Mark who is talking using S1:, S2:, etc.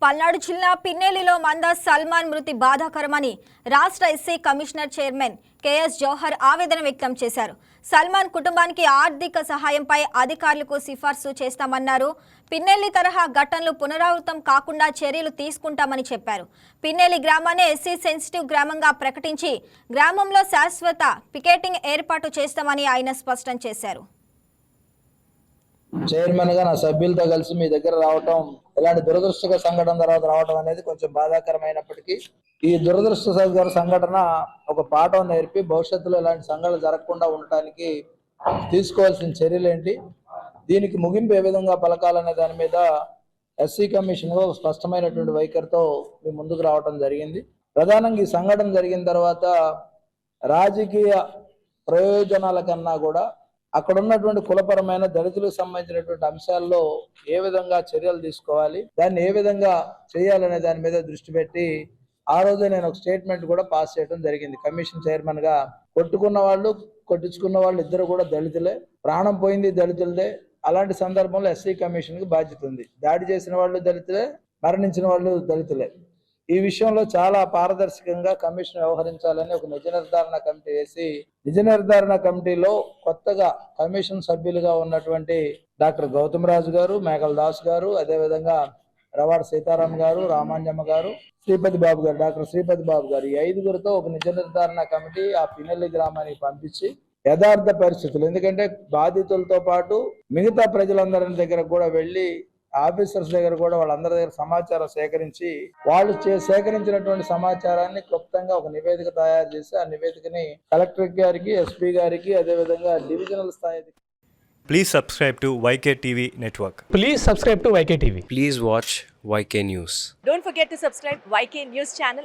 S1: పల్నాడు జిల్లా పిన్నెల్లిలో మంద సల్మాన్ మృతి బాధాకరమని రాష్ట్ర SC commissioner chairman KS Jauhar ఆవేదన వ్యక్తం చేశారు. సల్మాన్ కుటుంబానికి ఆర్థిక సహాయంపై అధికారులకు సిఫార్సు చేస్తామన్నారు. పిన్నెల్లి తరహా ఘటనలు పునరావృతం కాకుండా చర్యలు తీసుకుంటామని చెప్పారు. పిన్నెల్లి గ్రామాన్ని ఎస్సీ సెన్సిటివ్ గ్రామంగా ప్రకటించి గ్రామంలో శాశ్వత పికెటింగ్ ఏర్పాటు చేస్తామని ఆయన స్పష్టం చేశారు.
S2: చైర్మన్ గా నా సభ్యులతో కలిసి మీ దగ్గర రావటం, ఇలాంటి దురదృష్టకర సంఘటన తర్వాత రావటం అనేది కొంచెం బాధాకరమైనప్పటికీ ఈ దురదృష్టకర సంఘటన ఒక పాఠం నేర్పి భవిష్యత్తులో ఇలాంటి సంఘటనలు జరగకుండా ఉండటానికి తీసుకోవాల్సిన చర్యలు ఏంటి, దీనికి ముగింపు ఏ విధంగా పలకాలనే దాని మీద ఎస్సీ కమిషన్ ఒక స్పష్టమైనటువంటి వైఖరితో మీ ముందుకు రావటం జరిగింది. ప్రధానంగా ఈ సంఘటన జరిగిన తర్వాత రాజకీయ ప్రయోజనాల కన్నా కూడా అక్కడ ఉన్నటువంటి కులపరమైన దళితులకు సంబంధించినటువంటి అంశాల్లో ఏ విధంగా చర్యలు తీసుకోవాలి, దాన్ని ఏ విధంగా చేయాలనే దాని మీద దృష్టి పెట్టి ఆ రోజే నేను ఒక స్టేట్మెంట్ కూడా పాస్ చేయడం జరిగింది. కమిషన్ చైర్మన్ గా కొట్టుకున్న వాళ్ళు కొట్టించుకున్న వాళ్ళు ఇద్దరు కూడా దళితులే, ప్రాణం పోయింది దళితులదే. అలాంటి సందర్భంలో ఎస్సీ కమిషన్ కి బాధ్యత ఉంది. దాడి చేసిన వాళ్ళు దళితులే, మరణించిన వాళ్ళు దళితులే. ఈ విషయంలో చాలా పారదర్శకంగా కమిషన్ వ్యవహరించాలని ఒక నిజ నిర్ధారణ కమిటీ వేసి, నిజ నిర్ధారణ కమిటీలో కొత్తగా కమిషన్ సభ్యులుగా ఉన్నటువంటి డాక్టర్ గౌతమ్ రాజు గారు, మేకల దాస్ గారు, అదేవిధంగా రవాడ సీతారాం గారు, రామాంజమ్మ గారు, శ్రీపతి బాబు గారు, డాక్టర్ శ్రీపతి బాబు గారు, ఈ 5గురితో ఒక నిజ నిర్ధారణ కమిటీ ఆ పిన్నెల్లి గ్రామానికి పంపించి యథార్థ పరిస్థితులు, ఎందుకంటే బాధితులతో పాటు మిగతా ప్రజలందరి దగ్గర కూడా వెళ్ళి ఆఫీసర్స్ దగ్గర కూడా వాళ్ళందరి దగ్గర సమాచారం సేకరించి వాళ్ళు సేకరించినటువంటి సమాచారాన్ని క్లుప్తంగా ఒక నివేదిక తయారు చేసి ఆ నివేదికని కలెక్టర్ గారికి, ఎస్పీ గారికి, అదేవిధంగా డివిజనల్ స్థాయి.
S3: Please subscribe to YK TV Network.
S4: Please subscribe to YK TV.
S5: Please watch YK News.
S6: Don't forget to subscribe YK News channel